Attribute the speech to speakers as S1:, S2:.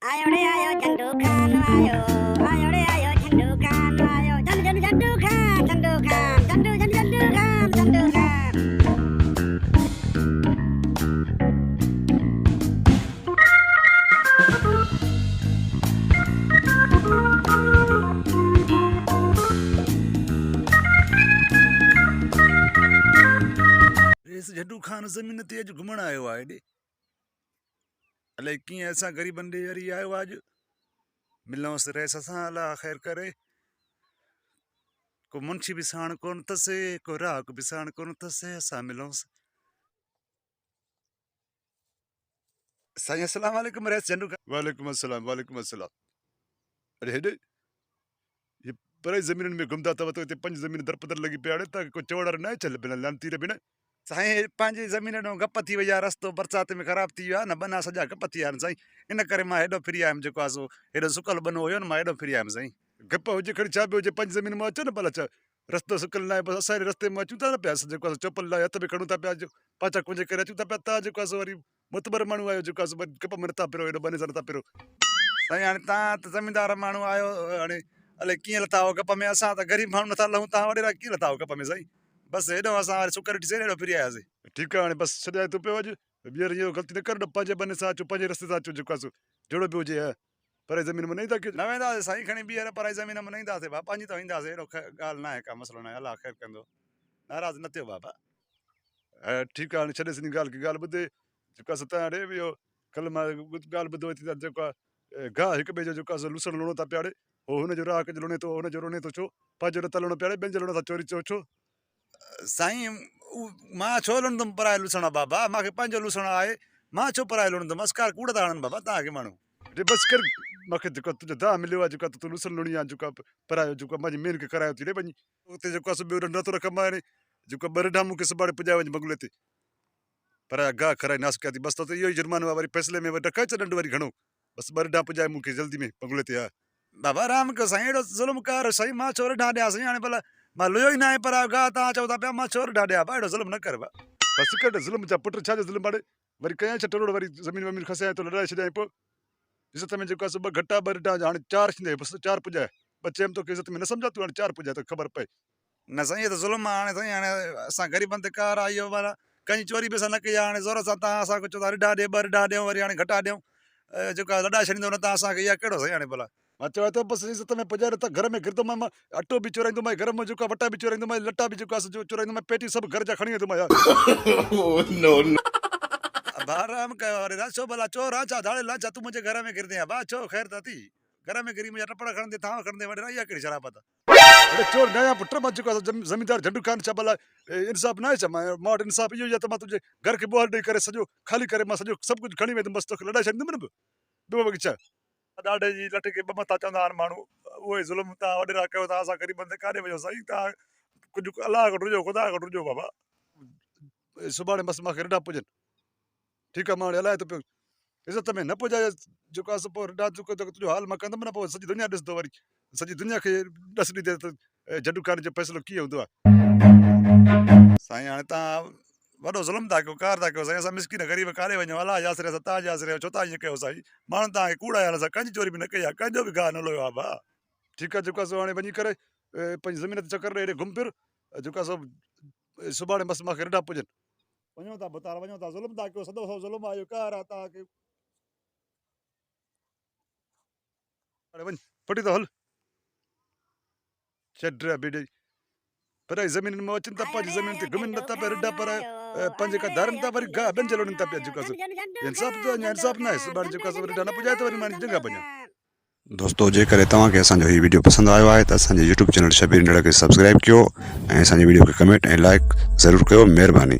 S1: आयो रे आयो झंडू खान आयो रे आयो झंडू खान आयो झंडू खान झंडू खान
S2: रेस झंडू खान ज़मीन ते अॼु घुमण आयो आहे हेॾे अलाए कीअं असां ग़रीबनि ॾे वरी आयो आहे अॼु मिलूंसि रेस सां अलाह ख़ैरु करे को मुंशी बि साण कोन अथसि को राहक बि साण कोन अथसि असां मिलूंसि साईं अस्सलाम वालेकुम रेस झंडू खान वालेकुम अस्सलाम अरे हेॾे ये परे ज़मीननि में घुमंदा अथव त हिते 5 ज़मीन दरपदर लॻी पिया आहिनि त को चवड़ न आहे चल बिना लानती रे बिना साईं पंहिंजी ज़मीन ॾो गप थी वई आहे रस्तो बरसाति में ख़राबु थी वियो आहे न बना सॼा गप थी विया आहिनि साईं इन करे मां हेॾो फिरी आयुमि जेको आहे सो हेॾो सुकल बनो हुयो न मां हेॾो फिरी आयुमि साईं गप हुजे खणी छा बि हुजे 5 ज़मीन मां अचो न भला छा रस्तो सुकल न आहे बसि असांजे रस्ते मां अचूं था न पिया जेको आहे चपल लाइ हथ में खणूं था पिया पाचा कुंजे करे अचूं था पिया तव्हां जेको आहे सो वरी मुतबर माण्हू आहियो जेको आहे सो गप में नथा फिरो हेॾो बने सां नथा फिरो साईं हाणे तव्हां त ज़मीनदार माण्हू आहियो हाणे अलाए कीअं लथा हो गप में असां त ग़रीब माण्हू नथा लहूं तव्हां वॾेरा कीअं लथा हो गप में साईं बसि हेॾो असां वरी सुकर ॾिसी हेॾो फिरी आयासीं ठीकु आहे हाणे बसि छॾाए थो पियो अॼु ॿीहर इहो ग़लती न कर न पंहिंजे बने सां अचो पंहिंजे रस्ते सां अचो जेको आहे सो जहिड़ो बि हुजे परे ज़मीन में न ईंदा की न वेंदासीं साईं खणी ॿीहर परे ज़मीन में न ईंदासीं बाबा पंहिंजी त ईंदासीं अहिड़ो ॻाल्हि न आहे का मसइलो न आहे अलाह ख़ैरु कंदो नाराज़ न थियो बाबा ठीकु आहे हाणे छॾेसि इन ॻाल्हि खे ॻाल्हि ॿुधे जेको आहे सो तव्हां ॾे इहो कल्ह मां ॻाल्हि ॿुधो थी त जेको आहे गाह हिक ॿिए जो जेको आहे सो लुसण लुणो था पिया ॾे हो हुनजो राह जो लुणे थो हुनजो रुणे थो छो पंहिंजो नथा लुणो पिया ॾे ॿियनि जो लुण था चोरी चओ छो साईं मां छो लुणंदुमि पराए लुसण बाबा मूंखे पंहिंजो लुसण आहे मां छो पराए लुणंदुमि अस्कार कूड़ था हणनि बाबा तव्हांखे माण्हू बसि कर मूंखे जेको तुंहिंजो दाह मिलियो आहे जेको आहे तूं लुसण लुणी आहे जेको आहे परायो जेको आहे मुंहिंजी मेन खे करायो थी ॾे वञी उते जेको आहे ॿियो नथो रख मां हाणे जेको ॿ रिढा मूंखे सुभाणे पुॼाए वञे बंगले ते पर गाह खराई नास कया थी बसि त इहो ई जुर्मानो आहे वरी फैसले में वरी रखाए छॾंदो वरी घणो बसि ॿ रिढा पुॼाए मूंखे जल्दी में बंगले ते आहे बाबा राम कयो साईं अहिड़ो ज़ुल्म कार साईं मां छो रिढा ॾियां साईं हाणे भला मां लुयो ई न आहे पर गाह तव्हां चओ था पिया मां छो रिढा ॾियां अहिड़ो ज़ुल्म न कर बसि कॾहिं ज़ुल्म जा पुट छा जो ज़ुल्म हाणे वरी कयां छा टोड़ वरी ज़मीन वमीन खसाए थो लड़ाए छॾियां पोइ इज़त में जेको आहे ॿ घटा ॿ रिढा हाणे 4 थींदे बसि 4 पुॼाए ॿ चयमि तोखे इज़त में न सम्झा तूं हाणे 4 पुॼाए त ख़बर पए न साईं इहो त ज़ुल्म आहे हाणे साईं हाणे असां ग़रीबनि ते कार आहे इहो वारा कंहिंजी चोरी बि असां न कई आहे हाणे ज़ोर सां तव्हां असांखे चओ था रिढा ॾे ॿ रिढा ॾियूं वरी हाणे घटा ॾियूं जेको आहे लॾाए छॾींदो न तव्हां असांखे इहा कहिड़ो साईं हाणे भला मां चवां थो बसि इज़त में पुॼाए नथा घर में गिरंदोमांइ मां अटो बि चोराईंदोमांइ घर में जेको आहे वटा बि चोराईंदोमांइ लटा बि जेको आहे चोराईंदोमांइ पेटी सभु घर जा खणी वेंदोमांइ बाराम कयो अरे छो भला चोर आहे छा दाड़े ला छा तूं मुंहिंजे घर में गिरदे आहे भाउ छो ख़ैर त थी घर में गिरी मुंहिंजा टपड़ खणंदे थांव खणंदे वॾेरा इहा कहिड़ी शराबत आहे चोर नया पुट मां जेको आहे ज़मीनदार झंडू खान छा भला इंसाफ़ न आहे छा मां वटि इंसाफ़ इहो ई आहे त मां तुंहिंजे घर खे ॿोहर ॾेई करे सॼो ख़ाली करे मां सॼो सभु कुझु खणी वेंदुमि बसि तोखे लॾाए छॾींदुमि न ॿियो वरी छा ॾाढे जी लट खे ॿ मथा चवंदा आहिनि माण्हू उहे ज़ुल्म तव्हां वॾेरा कयो था असां ग़रीबनि ते काॾे वञो साईं तव्हां कुझु अलाह वटि हुजो ख़ुदा वटि हुजो बाबा सुभाणे बसि मूंखे रिढा पुॼनि ठीकु आहे मां हाणे हलाए थो पियो इज़त में न पुॼाए जेको आहे पोइ रिढा तुंहिंजो हाल मां कंदुमि न पोइ सॼी दुनिया ॾिसंदो वरी सॼी दुनिया खे ॾस ॾींदे त झंडू खान जो फ़ैसिलो कीअं हूंदो आहे साईं हाणे तव्हां वॾो ज़ुल्म था कयो कार था कयो साईं असां मिसकिन ग़रीब काॾे वञूं अलाह जे आसिरे असां तव्हांजे आसिरे छो था ईअं कयो साईं माण्हू तव्हांखे कूड़ा आया असां कंहिंजी चोरी बि न कई आहे कंहिंजो बि गाह न लुयो आहे भाउ ठीकु आहे जेको आहे हाणे वञी करे पंहिंजी ज़मीन ते चकर ॾे हेॾे घुम फिर जेको आहे सुभाणे बसि मूंखे रिढा पुॼनि वञो था बुतार वञो था ज़ुल्म था कयो सदो सौ ज़ुल्म आहे कार आहे तव्हांखे वञ फटी थो हल छॾ बि ॾेई पर ज़मीन में अचनि था पंहिंजी ज़मीन ते घुमनि नथा पिया रिढा पर पंहिंजे का धारनि था वरी गाह ॿियनि जे लोड़नि था पिया जेको आहे इंसाफ़ न आहे सुभाणे जेको आहे रिढा न पुॼाए त वरी मां जॻह वञा
S3: दोस्तों जेकर तव्हांखे असांजो हीउ वीडियो पसंदि आयो आहे त असांजे यूट्यूब चैनल शबीर निड़ा खे सब्सक्राइब कयो ऐं असांजे वीडियो खे कमेंट ऐं लाइक ज़रूरु कयो महिरबानी।